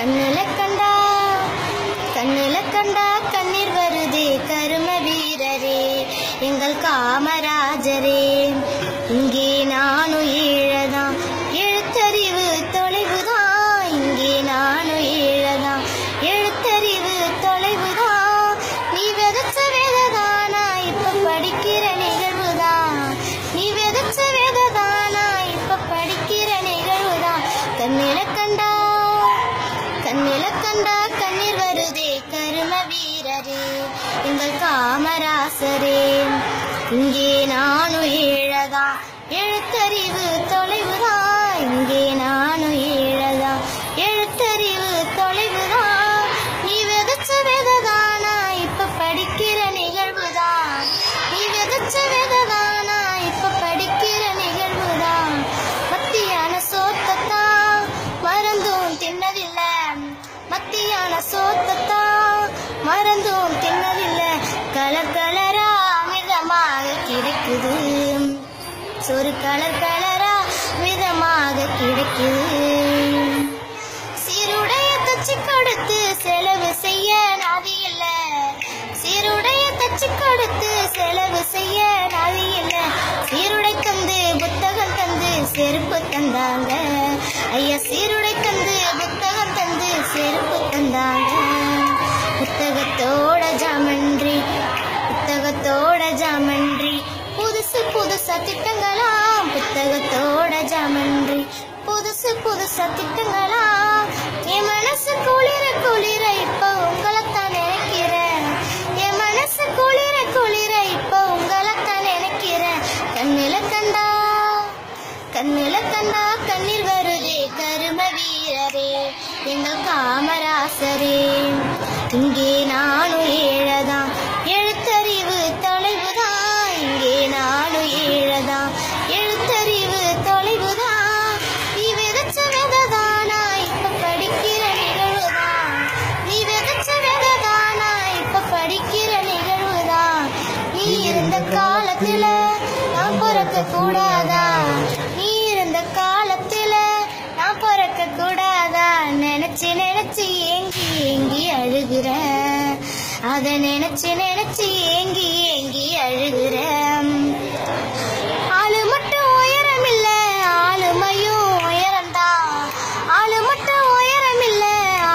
கண்ணுல கண்டா கண்ணுல கண்டா கண்ணீர் வருதே கரும வீரரே எங்கள் காமராஜரே. இங்கே நானும் ஈழதான், எழுத்தறிவு தொலைவுதான். இங்கே நானும் ஈழதான், எழுத்தறிவு தொலைவுதான். நீ விதைச்ச வேததானா இப்ப படிக்கிற நிகழ்வுதான். நீ விதைச்ச வேததானா இப்ப படிக்கிற நிகழ்வுதான். கண்ணில கண்டா கண்ணில கண்டா கண்ணீர் வருதே கரும வீரரே எங்கள் காமராசரே. இங்கே நானும் ஈழதான், எழுத்தறிவு தொலைவுதான். இங்கே நானும் ஈழதான், எழுத்தறிவு தொலைவுதான். நீ விதைச்ச வேததானா இப்ப படிக்கிற நிகழ்வுதான். நீ விதைச்ச வேததானா இப்ப படிக்கிற நிகழ்வுதான். மத்தியான சோத்தத்தான் மறந்தும் தின்னதில்லை, மத்தியான சோத்தத்தான் மறந்தும் தின்னதில்லை. கலர் கலரா மிதமாக கிடைக்குது, சொரு கலர் கலரா மிதமாக கிடைக்குது. சீருடைய தச்சு கொடுத்து செலவு செய்ய நாதி இல்ல, சீருடைய தச்சு கொடுத்து செலவு செய்ய நாதி இல்ல. சீருடை தந்து புத்தகம் தந்து செருப்பு தந்தாங்க ஐயா, சீருடை தந்து புத்தகம் தந்து செருப்பு தந்தாங்க. புத்தகத்தோட ஜாமன்றி, புத்தகத்தோட ஜாமன்றி, புதுசு புதுசா திட்டங்களாம். புத்தகத்தோட ஜாமன்றி, புதுசு புதுசா திட்டங்களாம். என் மனசு குளிர குளிர இப்ப உங்களைத்தான் நினைக்கிறேன். என் மனசு குளிர குளிர இப்ப உங்களைத்தான் நினைக்கிறேன். கண்ணில கண்டா கண்ணில கண்டா கண்ணீர் வருதே கரும வீரரே எங்கள் காமராசரே. இங்கே நானும் ஈழதான், எழுத்தறிவு தொலைவுதான். இங்கே நானும் ஈழதான், எழுத்தறிவு தொலைவுதான். நீ விதைச்ச வேததானா இப்ப படிக்கிற நிகழ்வுதான். நீ விதைச்ச வேததானா இப்ப படிக்கிற நிகழ்வுதான். நீ இருந்த காலத்துல நான் பிறக்க கூடாதா, நீ இருந்த காலத்துல நான் பிறக்க கூடாதா. நினைச்சு நினைச்சு ஏங்கி ஏங்கி அழுகுற, அத நினைச்சு நினைச்சு ஏங்கி ஏங்கி அழுகுற. ஆளு மட்டும் உயரம் இல்ல, ஆளுமையும் உயரம்தான். ஆளு மட்டும் உயரம் இல்ல,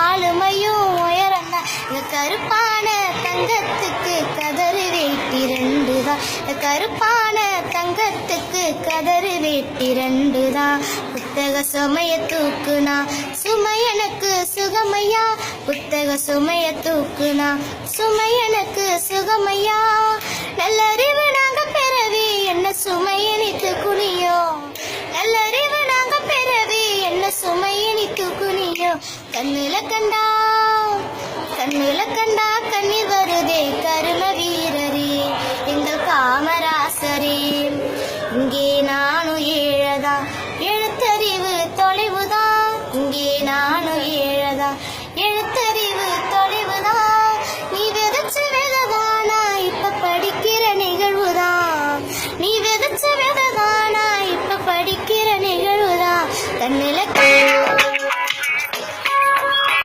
ஆளுமையும் உயரம்தான். இந்த கருப்பான தங்கத்துக்கு கதறு வேட்டி ரெண்டுதான், இந்த கருப்பான தங்கத்துக்கு கதறு வேட்டி ரெண்டுதான். புத்தக சுமைய தூக்குனா சுமை எனக்கு சுகமையா, புத்தக சுமைய தூக்குனா சுமை எனக்கு சுகமையா. நல்லறிவு நாங்க பெறவே என்ன சுமையனித்து குனியோ, நல்லறிவு நாங்க பெறவே என்ன சுமையனித்து குனியோ. கண்ணுல கண்டா கண்ணுல கண்டா கண்ணீர் வருதே கரும வீரரே எங்கள் காமராசரே. இங்கே